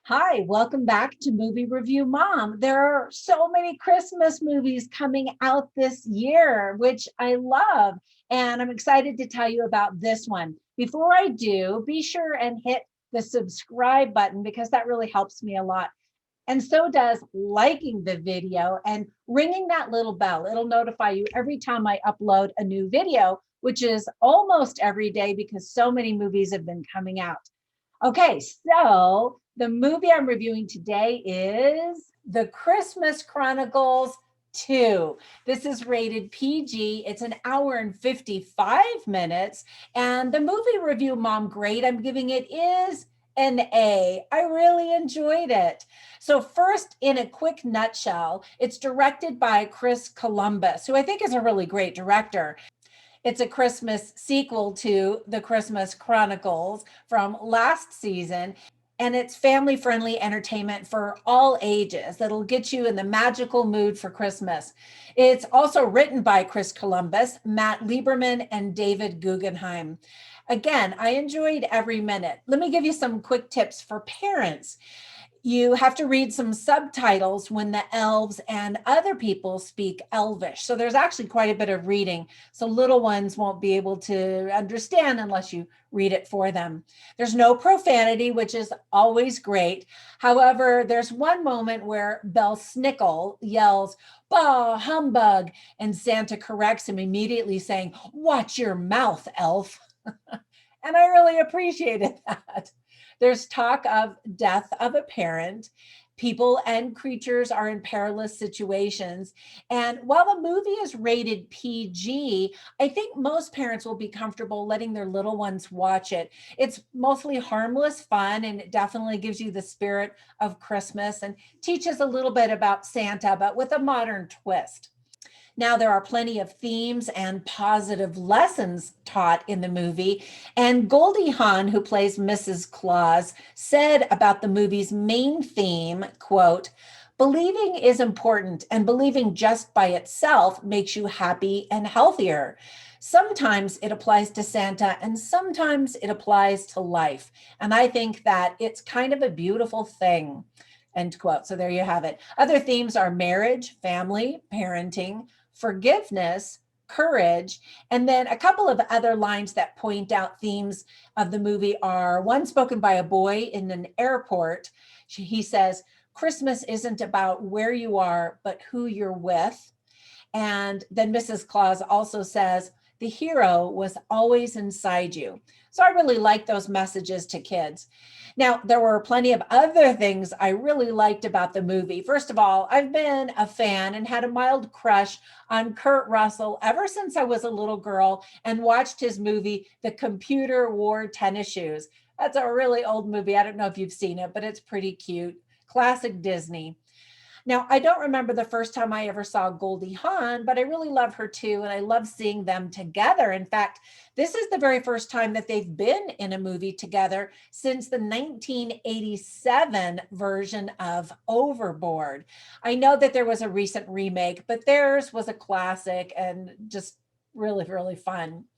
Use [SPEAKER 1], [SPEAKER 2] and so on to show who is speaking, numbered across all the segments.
[SPEAKER 1] Hi, welcome back to Movie Review Mom. There are so many Christmas movies coming out this year, which I love. And I'm excited to tell you about this one. Before I do, be sure and hit the subscribe button because that really helps me a lot. And so does liking the video and ringing that little bell. It'll notify you every time I upload a new video, which is almost every day because so many movies have been coming out. Okay, so the movie I'm reviewing today is The Christmas Chronicles 2. This is rated PG. It's an hour and 55 minutes. And the movie review mom grade I'm giving it is an A. I really enjoyed it. So, first, in a quick nutshell, it's directed by Chris Columbus, who I think is a really great director. It's a Christmas sequel to The Christmas Chronicles from last season. And it's family friendly entertainment for all ages that'll get you in the magical mood for Christmas. It's also written by Chris Columbus, Matt Lieberman, and David Guggenheim. Again, I enjoyed every minute. Let me give you some quick tips for parents. You have to read some subtitles when the elves and other people speak Elvish. So there's actually quite a bit of reading. So little ones won't be able to understand unless you read it for them. There's no profanity, which is always great. However, there's one moment where Belsnickel yells, "Bah, humbug," and Santa corrects him immediately, saying, "Watch your mouth, elf." And I really appreciated that. There's talk of death of a parent. People and creatures are in perilous situations. And while the movie is rated PG, I think most parents will be comfortable letting their little ones watch it. It's mostly harmless fun and it definitely gives you the spirit of Christmas and teaches a little bit about Santa, but with a modern twist. Now, there are plenty of themes and positive lessons taught in the movie. And Goldie Hawn, who plays Mrs. Claus, said about the movie's main theme, quote, "Believing is important, and believing just by itself makes you happy and healthier. Sometimes it applies to Santa, and sometimes it applies to life. And I think that it's kind of a beautiful thing." End quote. So there you have it. Other themes are marriage, family, parenting, forgiveness, courage, and then a couple of other lines that point out themes of the movie are one spoken by a boy in an airport. He says, "Christmas isn't about where you are, but who you're with." And then Mrs. Claus also says, "The hero was always inside you." So I really like those messages to kids. Now, there were plenty of other things I really liked about the movie. First of all, I've been a fan and had a mild crush on Kurt Russell ever since I was a little girl and watched his movie, The Computer Wore Tennis Shoes. That's a really old movie. I don't know if you've seen it, but it's pretty cute. Classic Disney. Now, I don't remember the first time I ever saw Goldie Hawn, but I really love her too. And I love seeing them together. In fact, this is the very first time that they've been in a movie together since the 1987 version of Overboard. I know that there was a recent remake, but theirs was a classic and just really, really fun.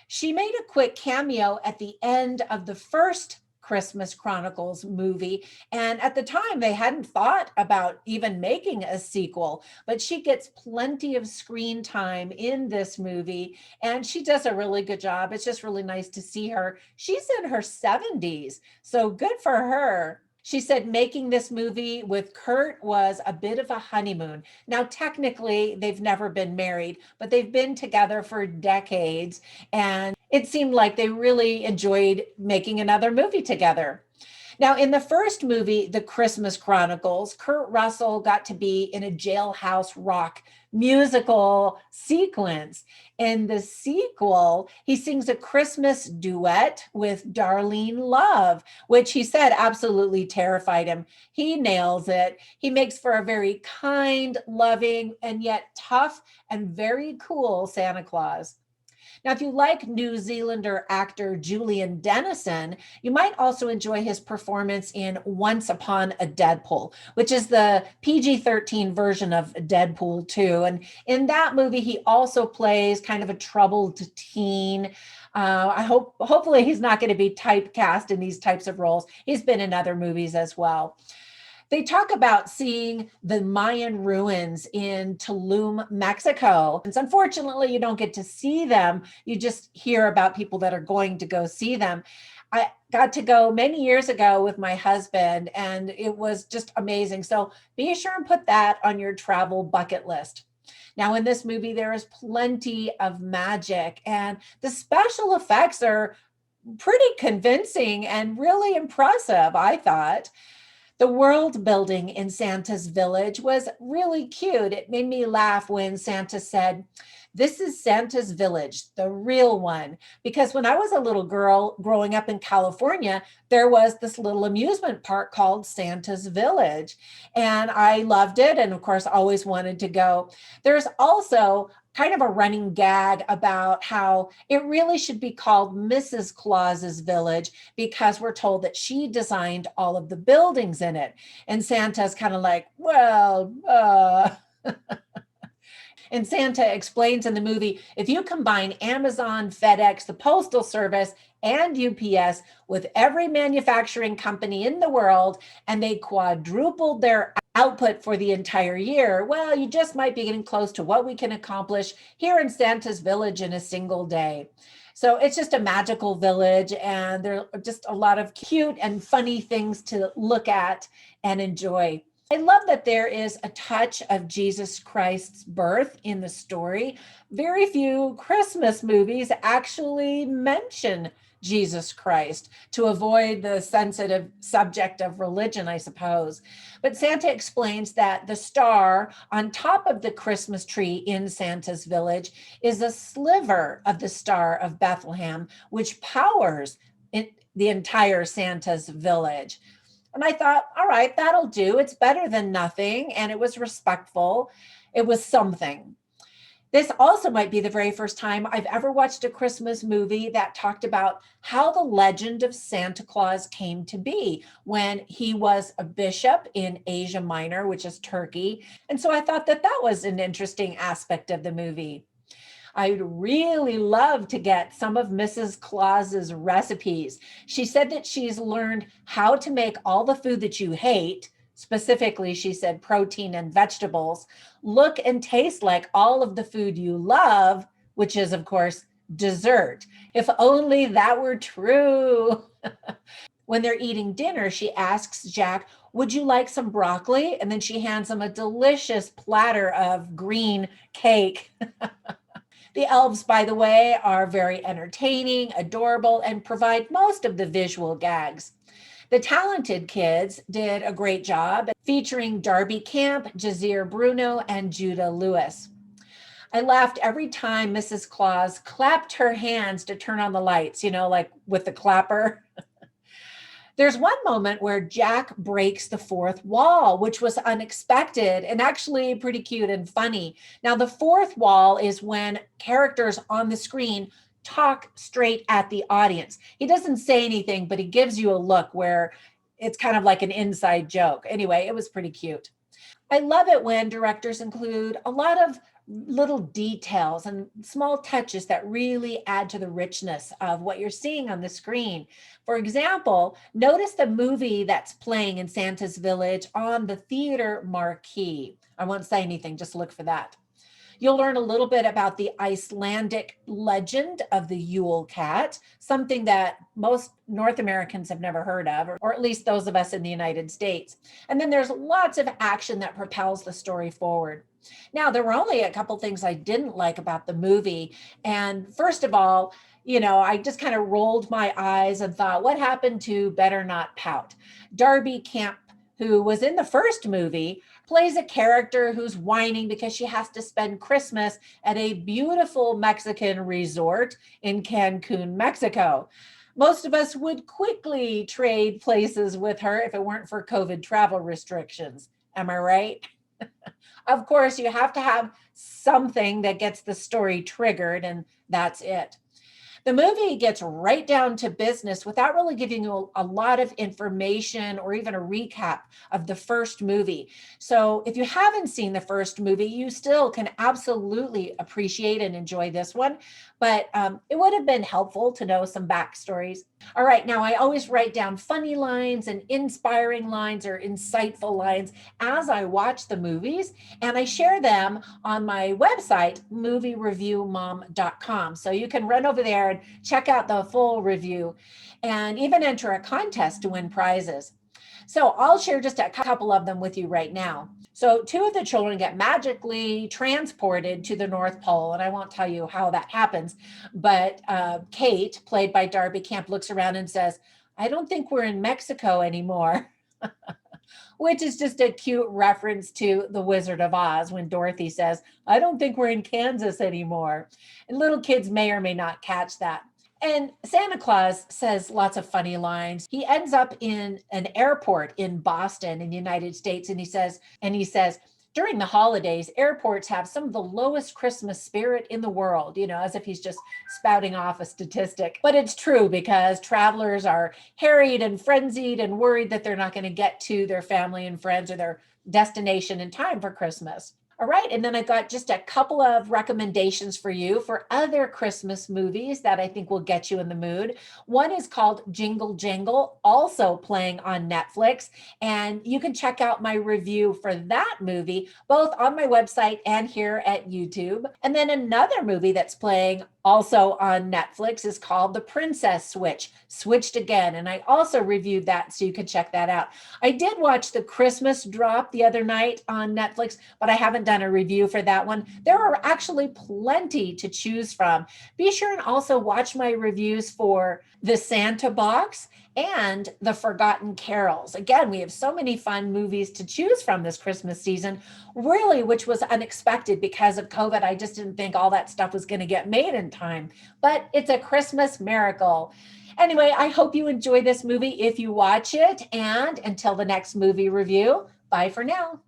[SPEAKER 1] She made a quick cameo at the end of the first Christmas Chronicles movie. And at the time, they hadn't thought about even making a sequel, but she gets plenty of screen time in this movie and she does a really good job. It's just really nice to see her. She's in her 70s, so good for her. She said making this movie with Kurt was a bit of a honeymoon. Now, technically, they've never been married, but they've been together for decades. And it seemed like they really enjoyed making another movie together. Now, in the first movie, The Christmas Chronicles, Kurt Russell got to be in a jailhouse rock musical sequence. In the sequel, he sings a Christmas duet with Darlene Love, which he said absolutely terrified him. He nails it. He makes for a very kind, loving, and yet tough and very cool Santa Claus. Now, if you like New Zealander actor Julian Dennison, you might also enjoy his performance in Once Upon a Deadpool, which is the PG-13 version of Deadpool 2. And in that movie, he also plays kind of a troubled teen. Hopefully, he's not going to be typecast in these types of roles. He's been in other movies as well. They talk about seeing the Mayan ruins in Tulum, Mexico. And unfortunately, you don't get to see them. You just hear about people that are going to go see them. I got to go many years ago with my husband, and it was just amazing. So be sure and put that on your travel bucket list. Now, in this movie, there is plenty of magic, and the special effects are pretty convincing and really impressive, I thought. The world building in Santa's village was really cute. It made me laugh when Santa said, "This is Santa's village, the real one." Because when I was a little girl growing up in California, there was this little amusement park called Santa's Village. And I loved it. And of course, always wanted to go. There's also kind of a running gag about how it really should be called Mrs. Claus's Village because we're told that she designed all of the buildings in it. And Santa's kind of like, And Santa explains in the movie, if you combine Amazon, FedEx, the Postal Service, and UPS with every manufacturing company in the world, and they quadrupled their output for the entire year, well, you just might be getting close to what we can accomplish here in Santa's village in a single day. So it's just a magical village, and there are just a lot of cute and funny things to look at and enjoy. I love that there is a touch of Jesus Christ's birth in the story. Very few Christmas movies actually mention Jesus Christ to avoid the sensitive subject of religion, I suppose. But Santa explains that the star on top of the Christmas tree in Santa's village is a sliver of the Star of Bethlehem, which powers the entire Santa's village. And I thought, all right, that'll do. It's better than nothing. And it was respectful. It was something. This also might be the very first time I've ever watched a Christmas movie that talked about how the legend of Santa Claus came to be when he was a bishop in Asia Minor, which is Turkey. And so I thought that that was an interesting aspect of the movie. I'd really love to get some of Mrs. Claus's recipes. She said that she's learned how to make all the food that you hate, specifically, she said protein and vegetables, look and taste like all of the food you love, which is, of course, dessert. If only that were true. When they're eating dinner, she asks Jack, "Would you like some broccoli?" And then she hands him a delicious platter of green cake. The elves, by the way, are very entertaining, adorable, and provide most of the visual gags. The talented kids did a great job featuring Darby Camp, Jazir Bruno, and Judah Lewis. I laughed every time Mrs. Claus clapped her hands to turn on the lights, like with the clapper. There's one moment where Jack breaks the fourth wall, which was unexpected and actually pretty cute and funny. Now, the fourth wall is when characters on the screen talk straight at the audience. He doesn't say anything, but he gives you a look where it's kind of like an inside joke. Anyway, it was pretty cute. I love it when directors include a lot of little details and small touches that really add to the richness of what you're seeing on the screen. For example, notice the movie that's playing in Santa's Village on the theater marquee. I won't say anything, just look for that. You'll learn a little bit about the Icelandic legend of the Yule Cat, something that most North Americans have never heard of, or at least those of us in the United States. And then there's lots of action that propels the story forward. Now, there were only a couple things I didn't like about the movie. And first of all, I just kind of rolled my eyes and thought, what happened to Better Not Pout? Darby Camp, who was in the first movie, plays a character who's whining because she has to spend Christmas at a beautiful Mexican resort in Cancun, Mexico. Most of us would quickly trade places with her if it weren't for COVID travel restrictions. Am I right? Of course, you have to have something that gets the story triggered, and that's it. The movie gets right down to business without really giving you a lot of information or even a recap of the first movie. So, if you haven't seen the first movie, you still can absolutely appreciate and enjoy this one. But it would have been helpful to know some backstories. All right, now I always write down funny lines and inspiring lines or insightful lines as I watch the movies, and I share them on my website, moviereviewmom.com. So you can run over there and check out the full review and even enter a contest to win prizes. So I'll share just a couple of them with you right now. So two of the children get magically transported to the North Pole, and I won't tell you how that happens. But Kate, played by Darby Camp, looks around and says, "I don't think we're in Mexico anymore." Which is just a cute reference to The Wizard of Oz when Dorothy says, "I don't think we're in Kansas anymore." And little kids may or may not catch that. And Santa Claus says lots of funny lines. He ends up in an airport in Boston in the United States, and he says, during the holidays, airports have some of the lowest Christmas spirit in the world, as if he's just spouting off a statistic. But it's true because travelers are harried and frenzied and worried that they're not going to get to their family and friends or their destination in time for Christmas. All right, and then I got just a couple of recommendations for you for other Christmas movies that I think will get you in the mood. One is called Jingle Jangle, also playing on Netflix, and you can check out my review for that movie both on my website and here at YouTube. And then another movie that's playing also on Netflix is called The Princess Switch, Switched Again, and I also reviewed that, so you can check that out. I did watch The Christmas Drop the other night on Netflix, but I haven't done a review for that one. There are actually plenty to choose from. Be sure and also watch my reviews for The Santa Box and The Forgotten Carols. Again, we have so many fun movies to choose from this Christmas season, really, which was unexpected because of COVID. I just didn't think all that stuff was going to get made in time, but it's a Christmas miracle. Anyway, I hope you enjoy this movie if you watch it. And until the next movie review, bye for now.